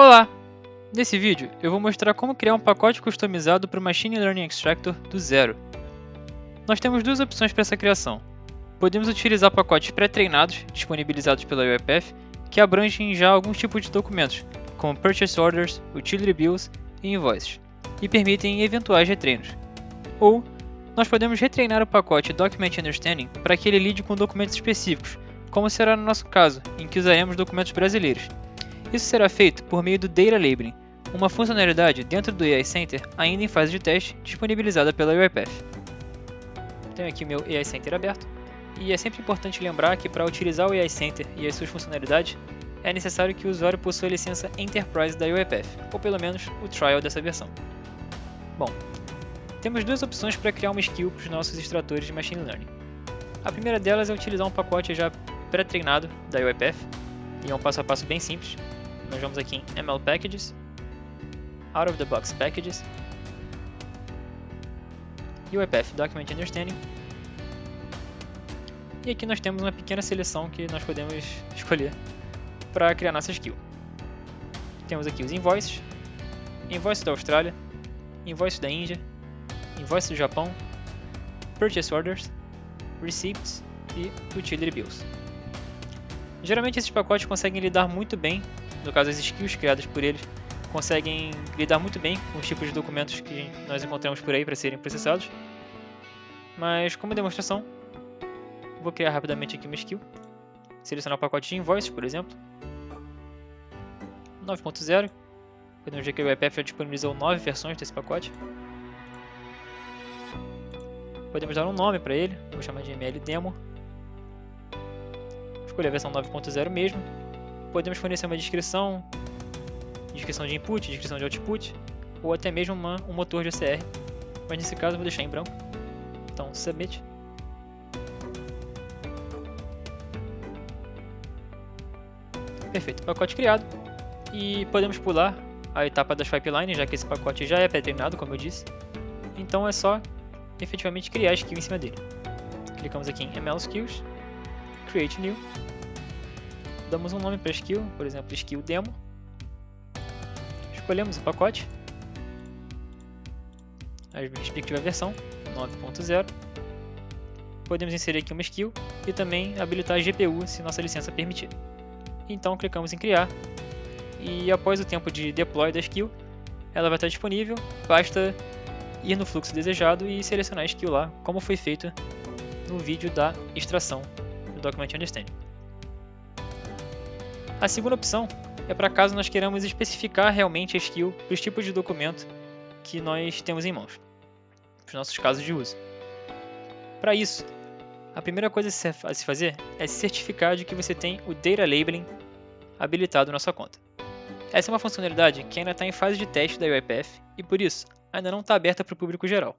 Olá! Nesse vídeo eu vou mostrar como criar um pacote customizado para o Machine Learning Extractor do zero. Nós temos duas opções para essa criação. Podemos utilizar pacotes pré-treinados disponibilizados pela UiPath que abrangem já alguns tipos de documentos, como Purchase Orders, Utility Bills e Invoices, e permitem eventuais retreinos. Ou nós podemos retreinar o pacote Document Understanding para que ele lide com documentos específicos, como será no nosso caso, em que usaremos documentos brasileiros. Isso será feito por meio do Data Labeling, uma funcionalidade dentro do AI Center ainda em fase de teste, disponibilizada pela UiPath. Tenho aqui o meu AI Center aberto, e é sempre importante lembrar que para utilizar o AI Center e as suas funcionalidades, é necessário que o usuário possua a licença Enterprise da UiPath, ou pelo menos o trial dessa versão. Bom, temos duas opções para criar uma skill para os nossos extratores de Machine Learning. A primeira delas é utilizar um pacote já pré-treinado da UiPath, e é um passo a passo bem simples. Nós vamos aqui em ML Packages, Out of the Box Packages, UiPath Document Understanding, e aqui nós temos uma pequena seleção que nós podemos escolher para criar nossa skill. Temos aqui os invoices, invoice da Austrália, invoice da Índia, invoice do Japão, Purchase Orders, Receipts e Utility Bills. Geralmente esses pacotes conseguem lidar muito bem, no caso as skills criadas por eles, conseguem lidar muito bem com os tipos de documentos que nós encontramos por aí para serem processados. Mas como demonstração, vou criar rapidamente aqui uma skill, selecionar o pacote de invoices, por exemplo, 9.0, podemos ver que o UiPath já disponibilizou 9 versões desse pacote. Podemos dar um nome para ele, vou chamar de ML Demo. Escolher a versão 9.0 mesmo. Podemos fornecer uma descrição de input, descrição de output, ou até mesmo um motor de OCR, mas nesse caso eu vou deixar em branco. Então, Submit. Perfeito, pacote criado. E podemos pular a etapa das pipelines, já que esse pacote já é pré-treinado, como eu disse. Então é só efetivamente criar a skill em cima dele. Clicamos aqui em ML Skills, Create New. Damos um nome para a skill, por exemplo, Skill Demo. Escolhemos o pacote, a respectiva versão, 9.0. Podemos inserir aqui uma skill e também habilitar a GPU se nossa licença permitir. Então clicamos em criar e após o tempo de deploy da skill, ela vai estar disponível, basta ir no fluxo desejado e selecionar a skill lá, como foi feito no vídeo da extração do Document Understanding. A segunda opção é para caso nós queiramos especificar realmente a skill para os tipos de documento que nós temos em mãos, para os nossos casos de uso. Para isso, a primeira coisa a se fazer é se certificar de que você tem o Data Labeling habilitado na sua conta. Essa é uma funcionalidade que ainda está em fase de teste da UiPath e por isso ainda não está aberta para o público geral.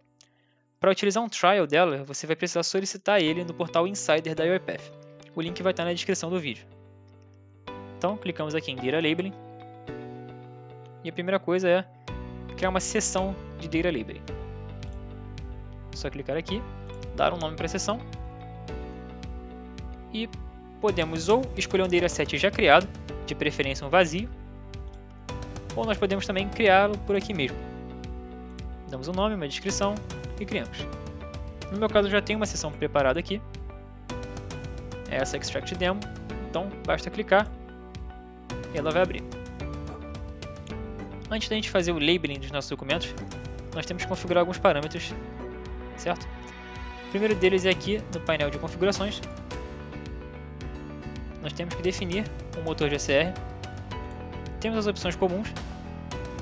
Para utilizar um trial dela, você vai precisar solicitar ele no portal Insider da UiPath. O link vai estar na descrição do vídeo. Então, clicamos aqui em Data Labeling e a primeira coisa é criar uma seção de Data Labeling. Só clicar aqui, dar um nome para a seção e podemos ou escolher um dataset já criado, de preferência um vazio, ou nós podemos também criá-lo por aqui mesmo. Damos um nome, uma descrição e criamos. No meu caso, eu já tenho uma seção preparada aqui, é essa Extract Demo, então basta clicar e ela vai abrir. Antes da gente fazer o labeling dos nossos documentos, nós temos que configurar alguns parâmetros, certo? O primeiro deles é aqui no painel de configurações. Nós temos que definir um motor de OCR. Temos as opções comuns.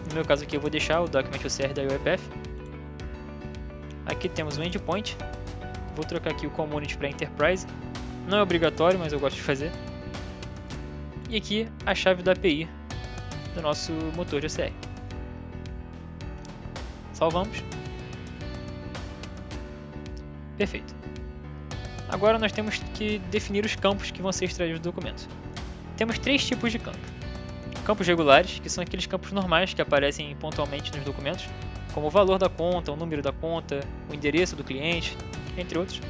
No meu caso aqui eu vou deixar o Document OCR da UiPath. Aqui temos o Endpoint. Vou trocar aqui o Community para Enterprise. Não é obrigatório, mas eu gosto de fazer. E aqui a chave da API do nosso motor de OCR. Salvamos. Perfeito. Agora nós temos que definir os campos que vão ser extraídos do documento. Temos três tipos de campos. Campos regulares, que são aqueles campos normais que aparecem pontualmente nos documentos, como o valor da conta, o número da conta, o endereço do cliente, entre outros.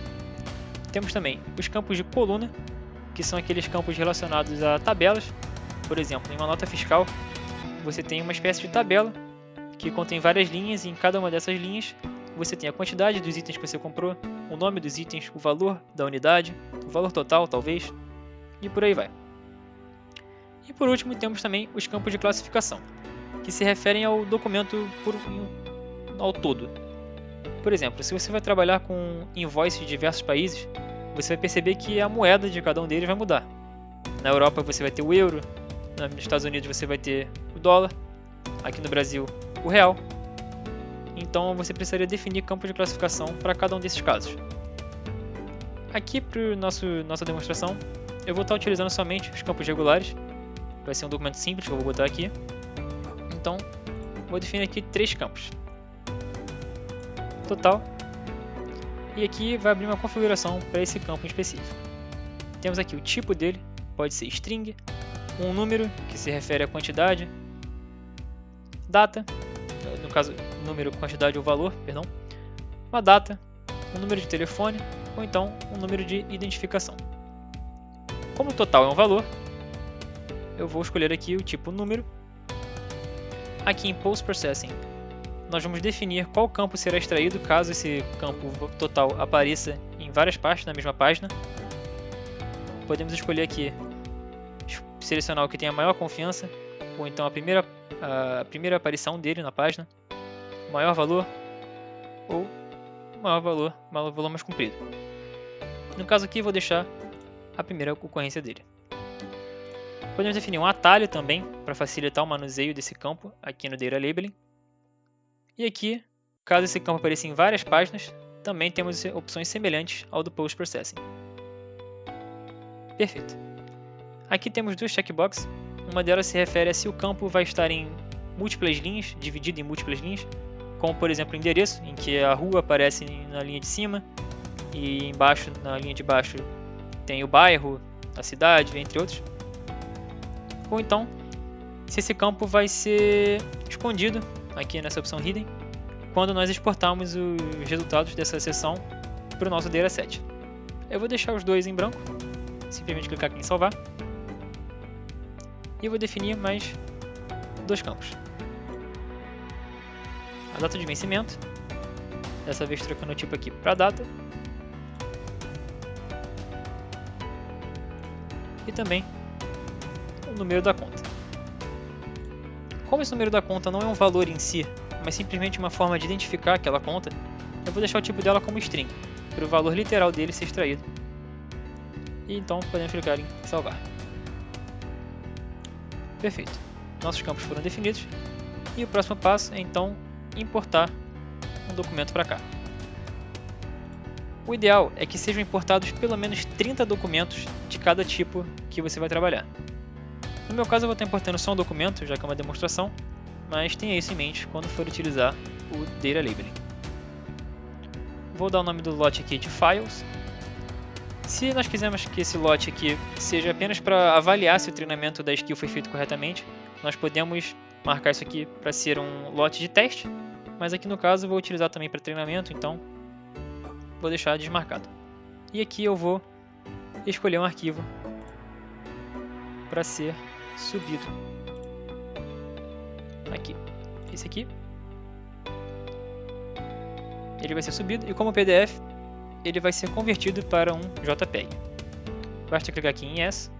Temos também os campos de coluna, que são aqueles campos relacionados a tabelas. Por exemplo, em uma nota fiscal, você tem uma espécie de tabela que contém várias linhas, e em cada uma dessas linhas você tem a quantidade dos itens que você comprou, o nome dos itens, o valor da unidade, o valor total talvez, e por aí vai. E por último temos também os campos de classificação, que se referem ao documento ao todo. Por exemplo, se você vai trabalhar com invoices de diversos países, você vai perceber que a moeda de cada um deles vai mudar. Na Europa você vai ter o euro, nos Estados Unidos você vai ter o dólar, aqui no Brasil o real. Então você precisaria definir campos de classificação para cada um desses casos. Aqui para nossa demonstração, eu vou estar utilizando somente os campos regulares. Vai ser um documento simples que eu vou botar aqui. Então, vou definir aqui 3 campos. Total. E aqui vai abrir uma configuração para esse campo em específico. Temos aqui o tipo dele, pode ser string, um número, que se refere à quantidade, data, no caso, número, quantidade ou valor, perdão, uma data, um número de telefone, ou então um número de identificação. Como o total é um valor, eu vou escolher aqui o tipo número. Aqui em Post Processing, nós vamos definir qual campo será extraído caso esse campo total apareça em várias partes na mesma página. Podemos escolher aqui, selecionar o que tem a maior confiança, ou então a primeira aparição dele na página, maior valor, ou maior valor mais comprido. No caso aqui, vou deixar a primeira ocorrência dele. Podemos definir um atalho também, para facilitar o manuseio desse campo aqui no Data Labeling. E aqui, caso esse campo apareça em várias páginas, também temos opções semelhantes ao do Post Processing. Perfeito. Aqui temos 2 checkboxes. Uma delas se refere a se o campo vai estar em múltiplas linhas, dividido em múltiplas linhas, como por exemplo o endereço, em que a rua aparece na linha de cima e embaixo, na linha de baixo, tem o bairro, a cidade, entre outros. Ou então, se esse campo vai ser escondido aqui nessa opção Hidden, quando nós exportarmos os resultados dessa seção para o nosso dataset. Eu vou deixar os 2 em branco, simplesmente clicar aqui em salvar, e eu vou definir mais 2 campos. A data de vencimento, dessa vez trocando o tipo aqui para data, e também o número da conta. Como esse número da conta não é um valor em si, mas simplesmente uma forma de identificar aquela conta, eu vou deixar o tipo dela como string, para o valor literal dele ser extraído. E então podemos clicar em salvar. Perfeito. Nossos campos foram definidos e o próximo passo é então importar um documento para cá. O ideal é que sejam importados pelo menos 30 documentos de cada tipo que você vai trabalhar. No meu caso eu vou estar importando só um documento, já que é uma demonstração, mas tenha isso em mente quando for utilizar o Data Labeling. Vou dar o nome do lote aqui de Files. Se nós quisermos que esse lote aqui seja apenas para avaliar se o treinamento da skill foi feito corretamente, nós podemos marcar isso aqui para ser um lote de teste, mas aqui no caso eu vou utilizar também para treinamento, então vou deixar desmarcado. E aqui eu vou escolher um arquivo para ser subido. Aqui, esse aqui. Ele vai ser subido e como PDF, ele vai ser convertido para um JPEG. Basta clicar aqui em Yes.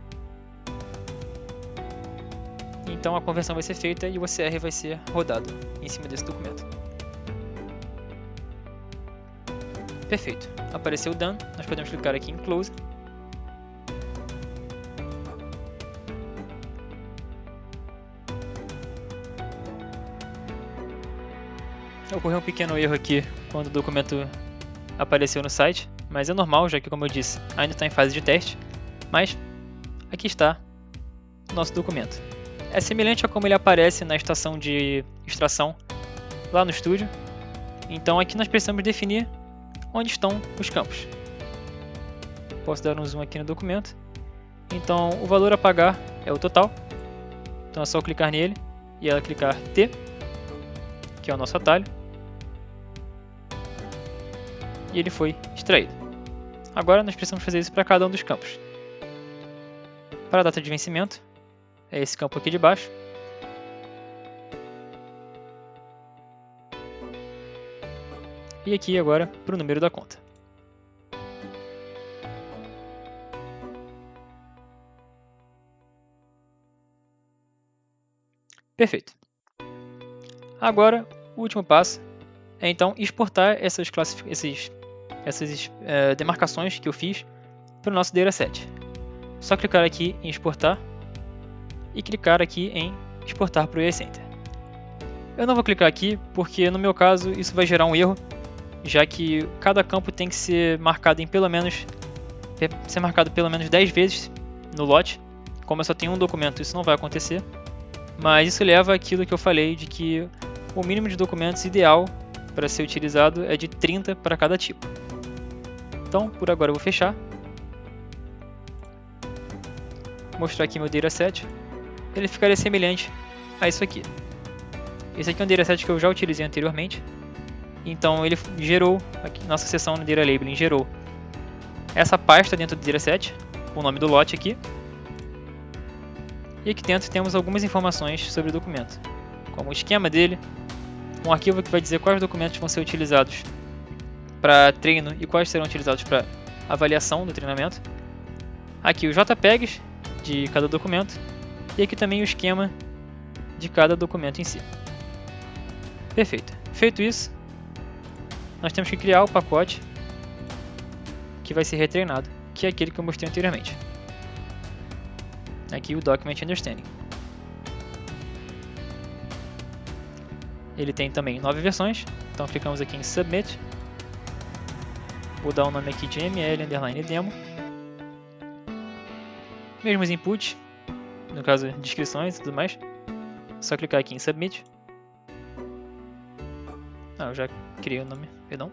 Então a conversão vai ser feita e o OCR vai ser rodado em cima desse documento. Perfeito. Apareceu o Done. Nós podemos clicar aqui em Close. Ocorreu um pequeno erro aqui quando o documento apareceu no site, mas é normal, já que, como eu disse, ainda está em fase de teste. Mas aqui está o nosso documento. É semelhante a como ele aparece na estação de extração lá no estúdio. Então aqui nós precisamos definir onde estão os campos. Posso dar um zoom aqui no documento. Então o valor a pagar é o total. Então é só clicar nele e ela clicar T, que é o nosso atalho. E ele foi extraído. Agora nós precisamos fazer isso para cada um dos campos. Para a data de vencimento, é esse campo aqui de baixo. E aqui agora para o número da conta. Perfeito. Agora, o último passo é então exportar essas demarcações que eu fiz para o nosso dataset. Só clicar aqui em exportar e clicar aqui em exportar para o EA Center. Eu não vou clicar aqui porque no meu caso isso vai gerar um erro, já que cada campo tem que ser marcado pelo menos 10 vezes no lote. Como eu só tenho um documento, isso não vai acontecer. Mas isso leva àquilo que eu falei de que o mínimo de documentos ideal para ser utilizado é de 30 para cada tipo. Então, por agora eu vou fechar. Vou mostrar aqui meu dataset. Ele ficaria semelhante a isso aqui. Esse aqui é um dataset que eu já utilizei anteriormente. Então ele gerou, aqui, nossa seção no Data Labeling gerou essa pasta dentro do dataset, com o nome do lote aqui. E aqui dentro temos algumas informações sobre o documento, como o esquema dele, um arquivo que vai dizer quais documentos vão ser utilizados para treino e quais serão utilizados para avaliação do treinamento. Aqui os JPEGs de cada documento e aqui também o esquema de cada documento em si. Perfeito. Feito isso, nós temos que criar o pacote que vai ser retreinado, que é aquele que eu mostrei anteriormente. Aqui o Document Understanding. Ele tem também 9 versões, então clicamos aqui em Submit. Vou dar o nome aqui de ml_demo. Mesmos inputs, no caso descrições e tudo mais. Só clicar aqui em Submit. Eu já criei o nome, perdão.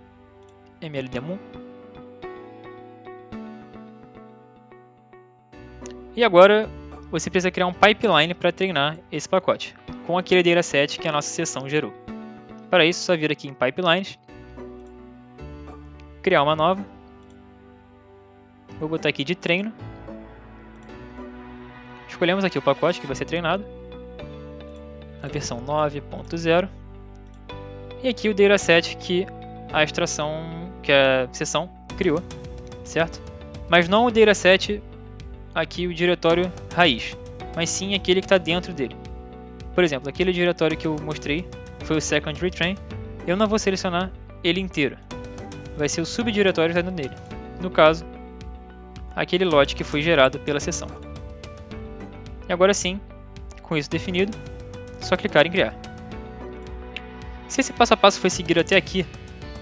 ml_demo1. E agora você precisa criar um pipeline para treinar esse pacote, com aquele dataset que a nossa seção gerou. Para isso, só vir aqui em Pipelines, criar uma nova. Vou botar aqui de treino. Escolhemos aqui o pacote que vai ser treinado, a versão 9.0. E aqui o dataset que a seção criou, certo? Mas não o dataset aqui, o diretório raiz, mas sim aquele que está dentro dele. Por exemplo, aquele diretório que eu mostrei foi o Secondary Train. Eu não vou selecionar ele inteiro, vai ser o subdiretório que está dentro dele. No caso, aquele lote que foi gerado pela seção. E agora sim, com isso definido, só clicar em criar. Se esse passo a passo foi seguido até aqui,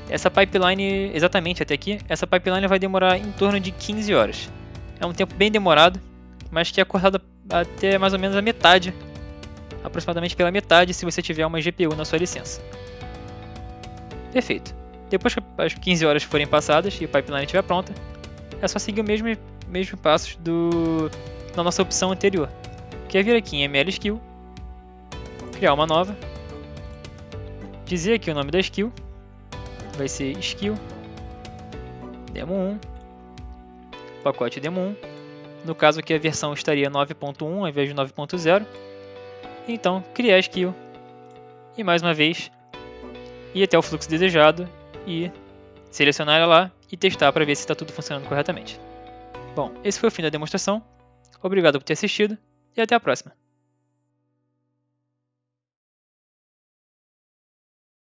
essa pipeline, exatamente até aqui, essa pipeline vai demorar em torno de 15 horas. É um tempo bem demorado, mas que é cortado até mais ou menos a metade, aproximadamente pela metade se você tiver uma GPU na sua licença. Perfeito. Depois que as 15 horas forem passadas e a pipeline estiver pronta, é só seguir o mesmo passos da nossa opção anterior, que é vir aqui em ml_skill, criar uma nova, dizer aqui o nome da skill, vai ser skill demo1, pacote demo1, no caso aqui a versão estaria 9.1 ao invés de 9.0, então criar a skill e mais uma vez ir até o fluxo desejado e selecionar ela lá e testar para ver se está tudo funcionando corretamente. Bom, esse foi o fim da demonstração, obrigado por ter assistido e até a próxima.